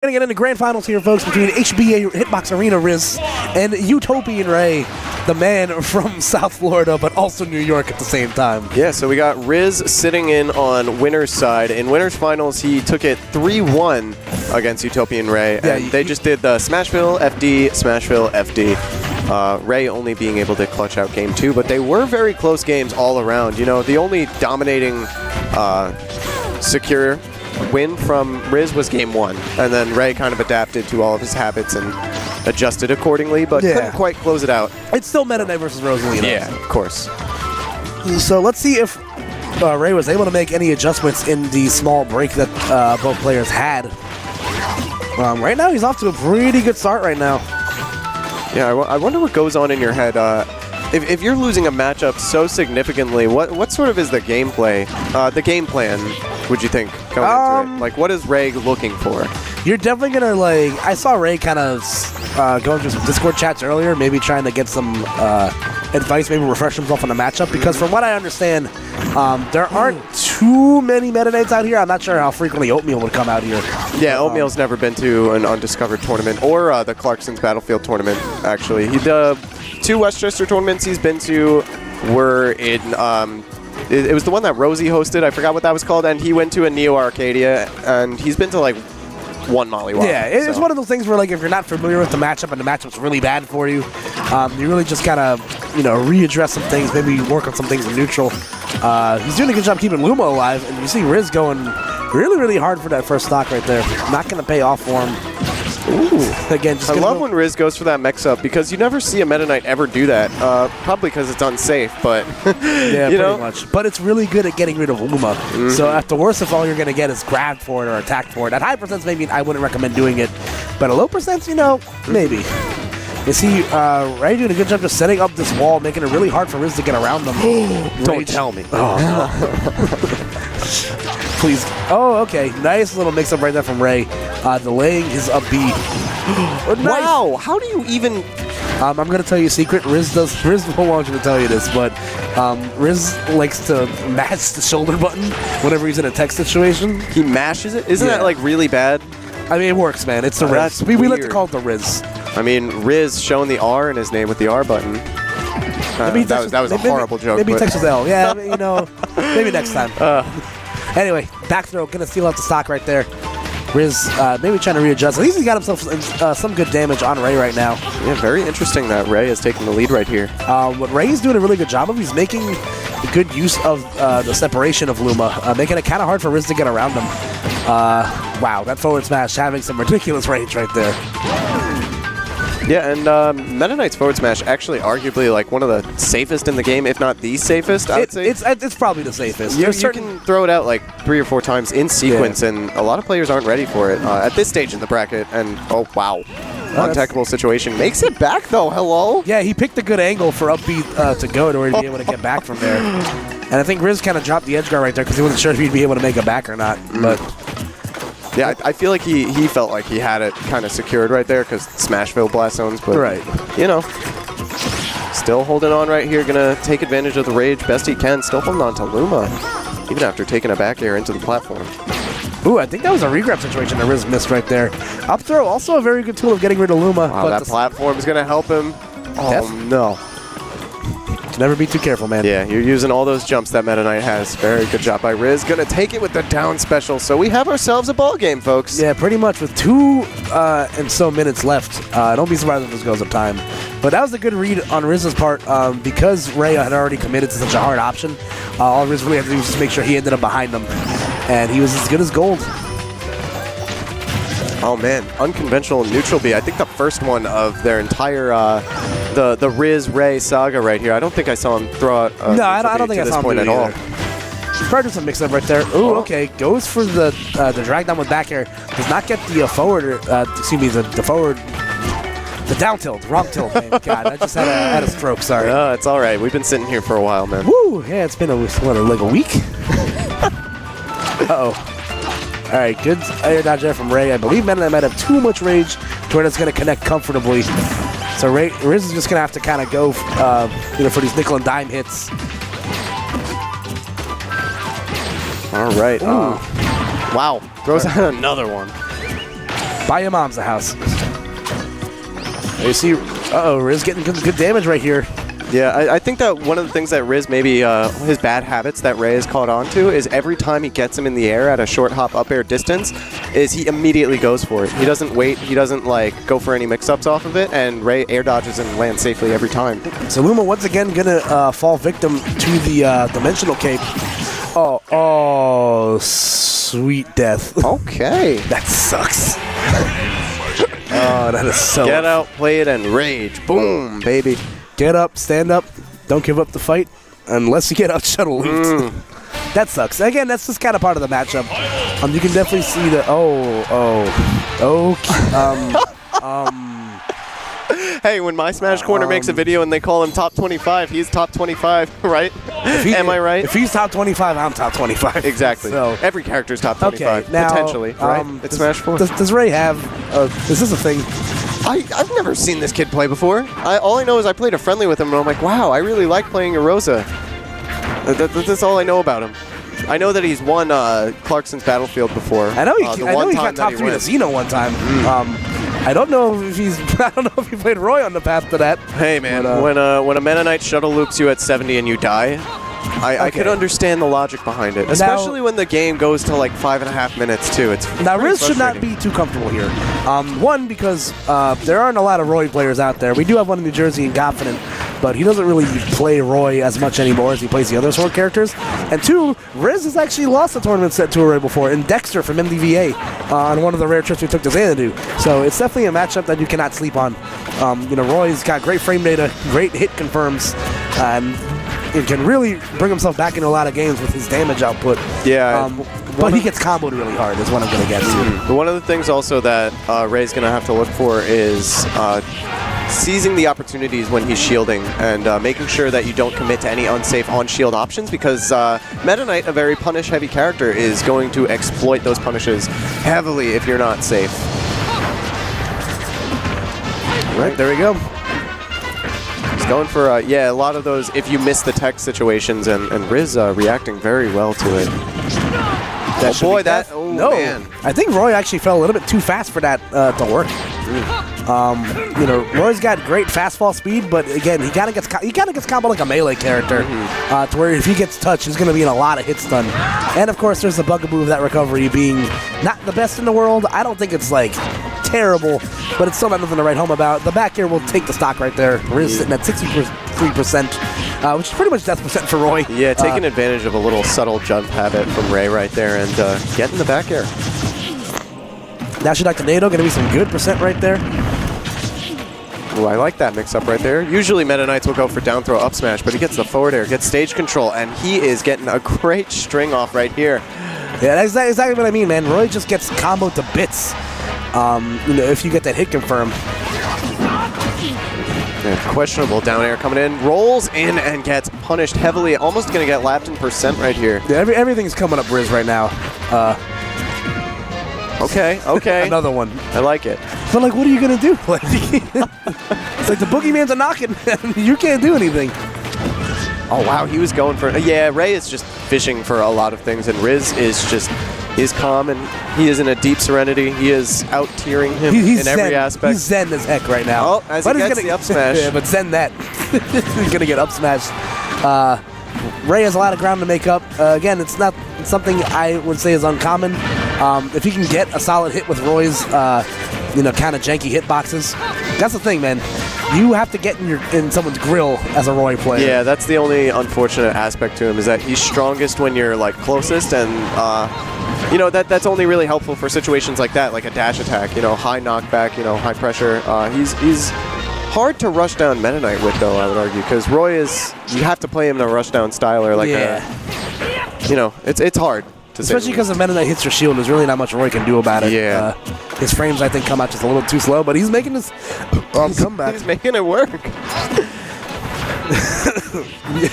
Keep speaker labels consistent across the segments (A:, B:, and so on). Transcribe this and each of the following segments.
A: Gonna get into grand finals here, folks, between HBA Hitbox Arena Riz and Utopian Ray, the man from South Florida, but also New York at the same time.
B: Yeah, so we got Riz sitting in on winner's side. In winner's finals, he took it 3-1 against Utopian Ray, and they just did the Smashville, FD, Smashville, FD. Ray only being able to clutch out game 2, but they were very close games all around. You know, the only dominating secure win from Riz was game 1, and then Ray kind of adapted to all of his habits and adjusted accordingly, but couldn't quite close it out.
A: It's still Meta Knight versus Rosalina.
B: Yeah, of course.
A: So let's see if Ray was able to make any adjustments in the small break that both players had. Right now, he's off to a pretty good start right now.
B: Yeah, I wonder what goes on in your head. If you're losing a matchup so significantly, what sort of is the gameplay, the game plan, would you think, going into it? Like, what is Ray looking for?
A: You're definitely going to, like, I saw Ray kind of going through some Discord chats earlier, maybe trying to get some advice, maybe refresh himself on the matchup, because from what I understand, there aren't too many Meta Knights out here. I'm not sure how frequently Oatmeal would come out here.
B: Yeah, Oatmeal's never been to an Undiscovered tournament, or the Clarkson's Battlefield tournament, actually. The 2 Westchester tournaments he's been to were in, it was the one that Rosie hosted, I forgot what that was called, and he went to a Neo Arcadia, and he's been to like 1 Mollywop.
A: Yeah, it's one of those things where, like, if you're not familiar with the matchup and the matchup's really bad for you, you really just kind of, you know, readdress some things, maybe work on some things in neutral. He's doing a good job keeping Luma alive, and you see Riz going really, really hard for that first stock right there. Not going to pay off for him. Ooh. Again, just
B: I love when Riz goes for that mix-up, because you never see a Meta Knight ever do that. Probably because it's unsafe, but
A: yeah,
B: you know?
A: pretty much. But it's really good at getting rid of Luma. So at the worst, if all you're going to get is grabbed for it or attacked for it. At high percents, maybe I wouldn't recommend doing it. But at low percents, you know, maybe. You see Ray doing a good job just setting up this wall, making it really hard for Riz to get around them.
B: Don't tell me.
A: Oh, please. Oh, okay. Nice little mix-up right there from Ray. Delaying his up B.
B: Nice. Wow, how do you even...
A: I'm going to tell you a secret. Riz won't want you to tell you this, but Riz likes to mash the shoulder button whenever he's in a tech situation.
B: He mashes it? Isn't that, like, really bad?
A: I mean, it works, man. It's the Riz. We like to call it the Riz.
B: I mean, Riz showing the R in his name with the R button. That was a horrible joke.
A: Maybe Texas L. Yeah, you know, maybe next time. Anyway, back throw, going to steal out the stock right there. Riz maybe trying to readjust. At least he got himself some good damage on Ray right now.
B: Yeah, very interesting that Ray is taking the lead right here.
A: What Ray is doing a really good job of, he's making good use of the separation of Luma, making it kind of hard for Riz to get around him. Wow, that forward smash having some ridiculous range right there.
B: Yeah, and Meta Knight's forward smash actually arguably like one of the safest in the game, if not the safest, I would say.
A: It's probably the safest.
B: You can throw it out like 3 or 4 times in sequence, and a lot of players aren't ready for it at this stage in the bracket. And, oh, wow. Untechable situation. Makes it back, though. Hello?
A: Yeah, he picked a good angle for up B to go to where he'd be able to get back from there. And I think Riz kind of dropped the edge guard right there because he wasn't sure if he'd be able to make it back or not. But
B: yeah, I feel like he felt like he had it kind of secured right there because Smashville blast zones, but you know, still holding on right here, gonna take advantage of the rage best he can, still holding on to Luma, even after taking a back air into the platform.
A: Ooh, I think that was a regrab situation that Riz missed right there. Up throw, also a very good tool of getting rid of Luma.
B: Wow, that platform is gonna help him. Oh no.
A: Never be too careful, man.
B: Yeah, you're using all those jumps that Meta Knight has. Very good job by Riz. Gonna take it with the down special. So we have ourselves a ball game, folks.
A: Yeah, pretty much with 2 and so minutes left. Don't be surprised if this goes up time. But that was a good read on Riz's part because Ray had already committed to such a hard option. All Riz really had to do was just make sure he ended up behind them, and he was as good as gold.
B: Oh man, unconventional neutral B. I think the first one of their entire the Riz-Ray saga right here. I don't think I saw him throw out
A: no, I don't think I saw him
B: at all.
A: Probably some mix-up right there. Ooh, okay. Goes for the drag down with back air. Does not get the forward, excuse me, the forward, the down tilt, wrong tilt, man. God, I just had a stroke, sorry.
B: No, it's all right. We've been sitting here for a while, man.
A: Woo, yeah, it's been like a week? Uh-oh. All right, good air dodge there from Ray. I believe Meta Knight might have too much rage to where it's going to connect comfortably. So Riz is just going to have to kind of go for these nickel and dime hits.
B: All right. Wow. Throws out another one.
A: Buy your mom's a house. You see, Riz getting good damage right here.
B: Yeah, I think that one of the things that Riz maybe his bad habits that Ray has caught on to is every time he gets him in the air at a short hop up air distance is he immediately goes for it. He doesn't wait. He doesn't like go for any mix-ups off of it, and Ray air dodges and lands safely every time.
A: So Luma once again gonna fall victim to the dimensional cape. Oh, sweet death.
B: Okay.
A: That sucks. Oh, that is so...
B: Get out, play it, and rage. Boom, baby.
A: Get up, stand up, don't give up the fight unless you get out shuttle looped. That sucks. Again, that's just kind of part of the matchup. You can definitely see the...
B: Hey, when My Smash Corner makes a video and they call him top 25, he's top 25, right? Am I right?
A: If he's top 25, I'm top 25.
B: Exactly.
A: So,
B: every character's top 25,
A: okay, now,
B: potentially, right? It's Smash 4.
A: Does Ray have... is this a thing?
B: I've never seen this kid play before. All I know is I played a friendly with him, and I'm like, wow, I really like playing a Rosa. That's all I know about him. I know that he's won Clarkson's Battlefield before.
A: I know he got top 3 to Xeno one time. I don't know if he played Roy on the path to that.
B: Hey man, when a Meta Knight shuttle loops you at 70 and you die, I could understand the logic behind it, especially when the game goes to like 5.5 minutes too. Now
A: Riz should not be too comfortable here. One, because there aren't a lot of Roy players out there. We do have one in New Jersey in Confident, but he doesn't really play Roy as much anymore as he plays the other Sword characters. And two, Riz has actually lost a tournament set to a Roy before in Dexter from MDVA on one of the rare trips we took to Xanadu. So it's definitely a matchup that you cannot sleep on. Roy's got great frame data, great hit confirms, and he can really bring himself back into a lot of games with his damage output.
B: Yeah.
A: But he gets comboed really hard is what I'm going to get to.
B: One of the things also that Ray's going to have to look for is seizing the opportunities when he's shielding and making sure that you don't commit to any unsafe on-shield options, because Meta Knight, a very punish-heavy character, is going to exploit those punishes heavily if you're not safe.
A: Right, there we go.
B: He's going for, a lot of those if you miss the tech situations, and Riz reacting very well to it. Man.
A: I think Roy actually fell a little bit too fast for that to work. Roy's got great fastfall speed, but again, he kind of gets comboed like a melee character, to where if he gets touched, he's going to be in a lot of hit stun. And of course, there's the bugaboo of that recovery being not the best in the world. I don't think it's like terrible, but it's still not nothing to write home about. The back air will take the stock right there. Riz sitting at 63%, which is pretty much death percent for Roy.
B: Yeah, taking advantage of a little subtle jump habit from Ray right there and getting the back air.
A: Now should Tornado, going to be some good percent right there.
B: Ooh, I like that mix-up right there. Usually Meta Knights will go for down throw up smash, but he gets the forward air, gets stage control, and he is getting a great string off right here.
A: Yeah, that's exactly what I mean, man. Roy just gets comboed to bits. If you get that hit confirm.
B: Yeah, questionable down air coming in, rolls in and gets punished heavily. Almost going to get lapped in percent right here.
A: Yeah, everything's coming up Riz right now.
B: Okay.
A: Another one.
B: I like it.
A: But like, what are you gonna do? Like, it's like the boogeyman's a knocking, and you can't do anything.
B: Oh wow, he was going for. Yeah, Ray is just fishing for a lot of things, and Riz is calm, and he is in a deep serenity. He is out tiering him in every aspect.
A: He's zen as heck right now.
B: Oh, as he gets the up smash.
A: Yeah, but zen that. He's gonna get up smashed. Ray has a lot of ground to make up. Again, it's not something I would say is uncommon. If he can get a solid hit with Roy's, kind of janky hitboxes, that's the thing, man. You have to get in someone's grill as a Roy player.
B: Yeah, that's the only unfortunate aspect to him, is that he's strongest when you're like closest, and that's only really helpful for situations like that, like a dash attack, high knockback, high pressure. He's hard to rush down Meta Knight with, though, I would argue, because Roy you have to play him in a rush down style, or like it's hard.
A: Especially because if Meta Knight hits your shield, there's really not much Roy can do about it.
B: Yeah.
A: His frames, I think, come out just a little too slow, but he's making this comeback.
B: He's making it work.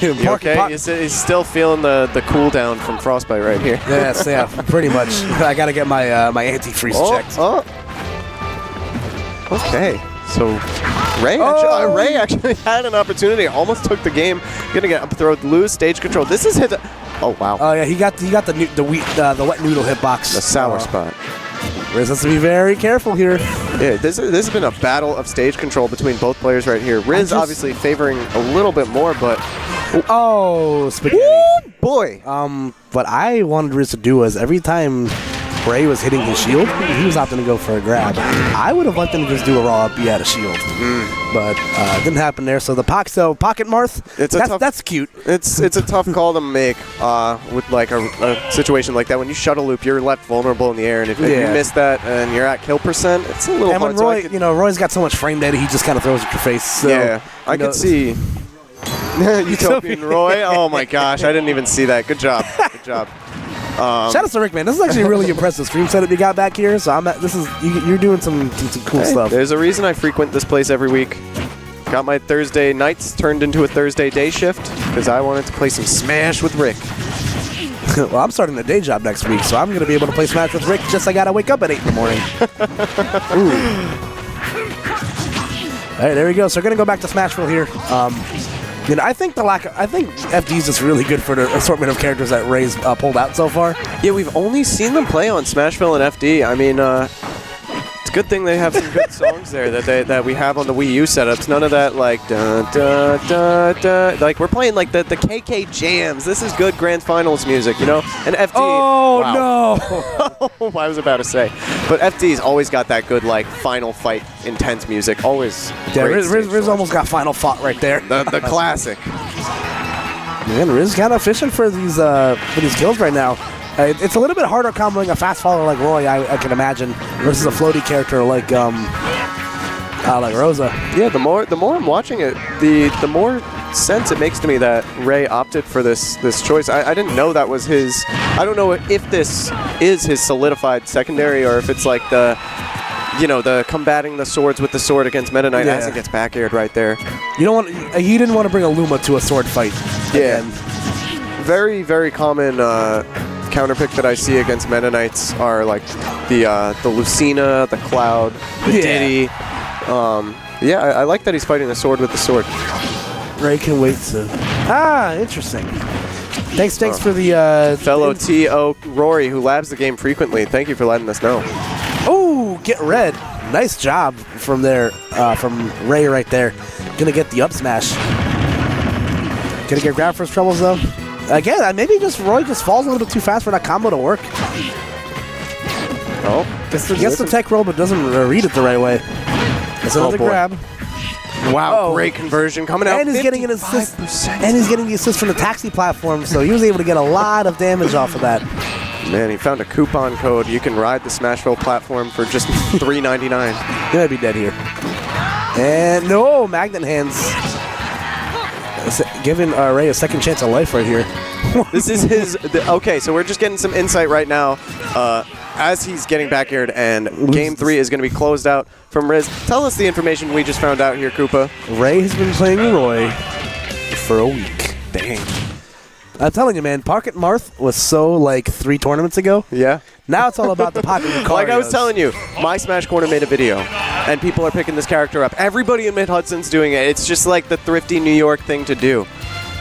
B: You okay? He's still feeling the cooldown from Frostbite right here.
A: Yes, yeah, pretty much. I got to get my my anti-freeze checked.
B: Okay. So Ray actually had an opportunity. Almost took the game. Gonna get up throw, lose stage control. This is hit. Oh wow.
A: Oh yeah, he got the wet noodle hitbox.
B: The sour spot.
A: Riz has to be very careful here.
B: Yeah, this has been a battle of stage control between both players right here. Riz obviously favoring a little bit more, but...
A: Oh, spaghetti.
B: Woo, boy.
A: What I wanted Riz to do was every time Ray was hitting his shield, he was opting to go for a grab. I would have liked him to just do a raw up B out of shield, but it didn't happen there. So the pocket Marth, that's cute.
B: It's a tough call to make with like a situation like that. When you shuttle loop, you're left vulnerable in the air, and if you miss that and you're at kill percent, it's a little hard.
A: And when Roy, Roy's got so much frame data, he just kind of throws it at your face. So,
B: yeah, I could see. Utopian Roy. Oh my gosh, I didn't even see that. Good job. Good job.
A: Shout out to Rick, man. This is actually a really impressive stream setup you got back here. So you're doing some cool stuff.
B: There's a reason I frequent this place every week. Got my Thursday nights turned into a Thursday day shift because I wanted to play some Smash with Rick.
A: Well, I'm starting a day job next week, so I'm going to be able to play Smash with Rick. Just I got to wake up at 8 in the morning. All right, there we go. So we're going to go back to Smashville here. I think FD is just really good for the assortment of characters that Ray's pulled out so far.
B: Yeah, we've only seen them play on Smashville and FD. I mean, it's a good thing they have some good songs there that we have on the Wii U setups. None of that like da da da da. Like we're playing like the KK jams. This is good grand finals music, you know. And FD.
A: Oh
B: no! I was about to say, but FD's always got that good like final fight intense music. Always.
A: Yeah, Riz almost got final fought right there.
B: The classic.
A: Man, Riz kind of fishing for these kills right now. It's a little bit harder comboing a fast follower like Roy, I can imagine, versus a floaty character like Rosa. Yeah, the more I'm watching it, the more sense it makes to me that Ray opted for this choice. I didn't know that was his. I don't know if this is his solidified secondary or if it's like the combating the swords with the sword against Meta Knight as it gets back aired right there. He didn't want to bring a Luma to a sword fight.
B: Yeah. Very, very common counterpick that I see against Meta Knights are like the Lucina, the Cloud, the Diddy. I like that he's fighting the sword with the sword.
A: Ray can wait to... interesting. Thanks for the...
B: fellow T.O. Rory, who labs the game frequently. Thank you for letting us know.
A: Oh, get red. Nice job from there, from Ray right there. Gonna get the up smash. Gonna get grab for his troubles, though. Again, maybe Roy just falls a little bit too fast for that combo to work.
B: Oh.
A: Gets the tech roll, but doesn't read it the right way. That's another grab.
B: Wow, great conversion coming out.
A: And he's getting an assist. And he's getting the assist from the taxi platform, so he was able to get a lot of damage off of that.
B: Man, he found a coupon code. You can ride the Smashville platform for just $3.99.
A: He might be dead here. And no, Magnet Hands. Giving Ray a second chance of life right here.
B: This is his... okay, so we're just getting some insight right now as he's getting back aired, and Game 3 is going to be closed out from Riz. Tell us the information we just found out here, Koopa.
A: Ray has been playing Roy for a week.
B: Dang.
A: I'm telling you, man, Pocket Marth was so, like, 3 tournaments ago.
B: Yeah.
A: Now it's all about the Pocket Lucarios.
B: Like I was telling you, my Smash Corner made a video, and people are picking this character up. Everybody in Mid-Hudson's doing it. It's just like the thrifty New York thing to do.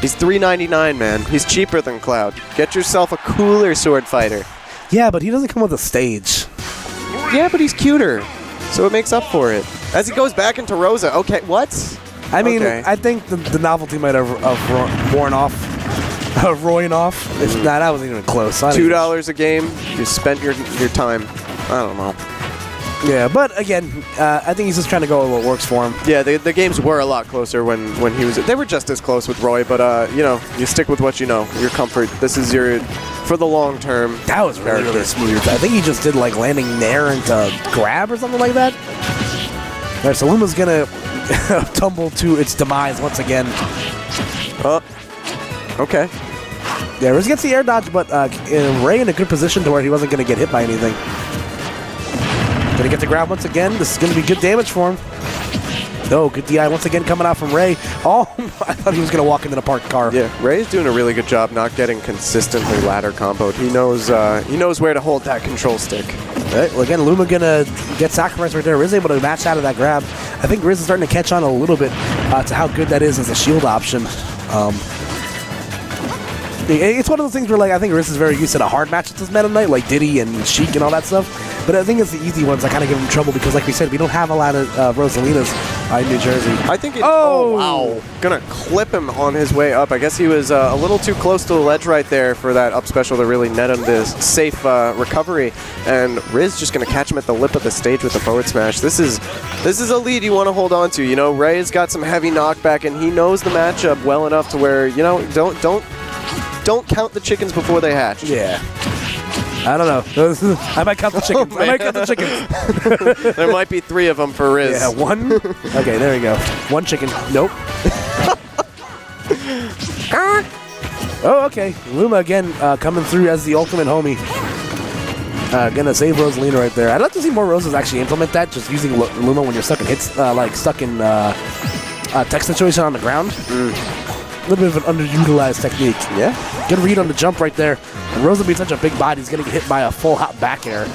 B: He's $3.99, man. He's cheaper than Cloud. Get yourself a cooler sword fighter.
A: Yeah, but he doesn't come with a stage.
B: Yeah, but he's cuter, so it makes up for it. As he goes back into Rosa. Okay, what?
A: I mean, I think the novelty might have worn off. Roying off. Nah, that wasn't even close.
B: $2 a game. You spent your time. I don't know.
A: Yeah, but again, I think he's just trying to go with what works for him.
B: Yeah, the games were a lot closer when he was... They were just as close with Roy, but, you stick with what you know. Your comfort. This is your... For the long term.
A: That was really smooth. I think he just did, like, landing there into grab or something like that. All right, so Luma's going to tumble to its demise once again.
B: Okay.
A: Yeah, Riz gets the air dodge, but Ray in a good position to where he wasn't going to get hit by anything. Going to get the grab once again. This is going to be good damage for him. No, good DI once again coming out from Ray. Oh, I thought he was going to walk into the parked car.
B: Yeah, Ray's doing a really good job not getting consistently ladder comboed. He knows where to hold that control stick.
A: All right, well, again, Luma going to get sacrificed right there. Riz able to match out of that grab. I think Riz is starting to catch on a little bit to how good that is as a shield option. It's one of those things where, like, I think Riz is very used to the hard matches with Meta Knight, like Diddy and Sheik and all that stuff. But I think it's the easy ones that kind of give him trouble because, like we said, we don't have a lot of Rosalinas in New Jersey.
B: I think oh, wow. Gonna clip him on his way up. I guess he was a little too close to the ledge right there for that up special to really net him this safe recovery. And Riz just gonna catch him at the lip of the stage with the forward smash. This is a lead you want to hold on to. You know, Ray's got some heavy knockback, and he knows the matchup well enough to where, you know, don't count the chickens before they hatch.
A: Yeah. I don't know. I might count the chickens. I might count the chickens.
B: There might be 3 of them for Riz.
A: Yeah, 1. Okay, there we go. 1 chicken. Nope. Oh, okay. Luma again coming through as the ultimate homie. Gonna save Rosalina right there. I'd like to see more Roses actually implement that, just using Luma when you're stuck in hits, like stuck in tech situation on the ground. A little bit of an underutilized technique.
B: Yeah.
A: Good read on the jump right there. And Rosa being such a big body, he's gonna get hit by a full hop back air.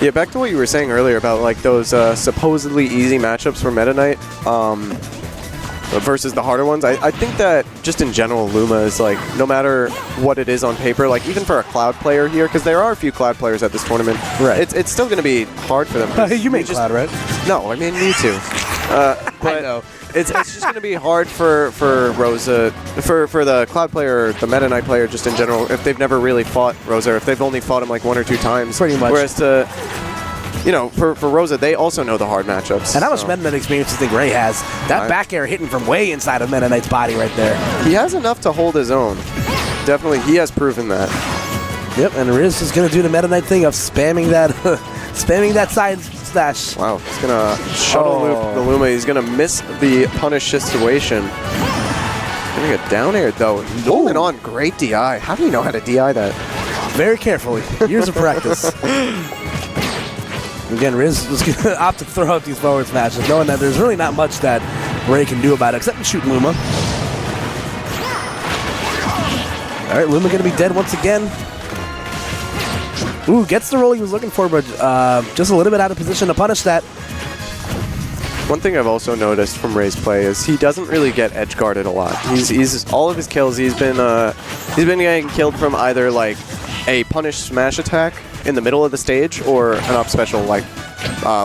B: Yeah, back to what you were saying earlier about like those supposedly easy matchups for Meta Knight versus the harder ones. I think that just in general, Luma is like, no matter what it is on paper, like even for a Cloud player here, because there are a few Cloud players at this tournament,
A: right?
B: It's still going to be hard for them.
A: You made Cloud, right?
B: No, I mean you too. But
A: I know.
B: It's just going to be hard for Rosa, for the Cloud player, the Meta Knight player, just in general, if they've never really fought Rosa, or if they've only fought him like 1 or 2 times.
A: Pretty much.
B: Whereas to, you know, for Rosa, they also know the hard matchups.
A: And how much Meta Knight experience do you think Ray has? That back air hitting from way inside of Meta Knight's body right there.
B: He has enough to hold his own. Definitely, he has proven that.
A: Yep, and Riz is going to do the Meta Knight thing of spamming that, spamming that side slash.
B: Wow, he's going to shuttle loop the Luma. He's going to miss the punish situation. Getting a down air, though. Holding on, great DI. How do you know how to DI that?
A: Very carefully. Years of practice. Again, Riz was going to opt to throw out these forward smashes, knowing that there's really not much that Ray can do about it, except to shoot Luma. All right, Luma going to be dead once again. Ooh, gets the roll he was looking for, but just a little bit out of position to punish that.
B: One thing I've also noticed from Ray's play is he doesn't really get edge guarded a lot. He's all of his kills, he's been getting killed from either like a punish smash attack in the middle of the stage or an up special like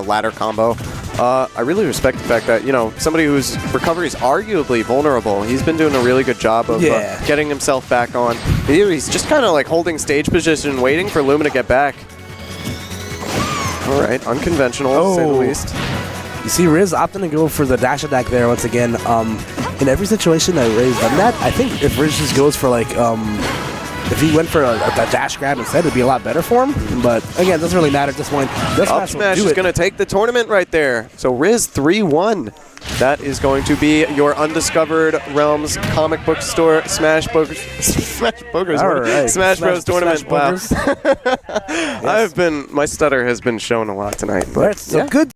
B: ladder combo. I really respect the fact that, you know, somebody whose recovery is arguably vulnerable, he's been doing a really good job of getting himself back on. He's just kind of like holding stage position, waiting for Luma to get back. All right, unconventional, to say the least.
A: You see Riz opting to go for the dash attack there once again. In every situation that Ray's done that, I think if Riz just goes for like, if he went for a dash grab instead, it'd be a lot better for him. But again, it doesn't really matter at this point.
B: Up smash is going to take the tournament right there. So Riz 3-1. That is going to be your Undiscovered Realms comic book store Smash Bros. Smash Bros. Tournament. Wow.
A: Yes.
B: My stutter has been shown a lot tonight. But
A: so good.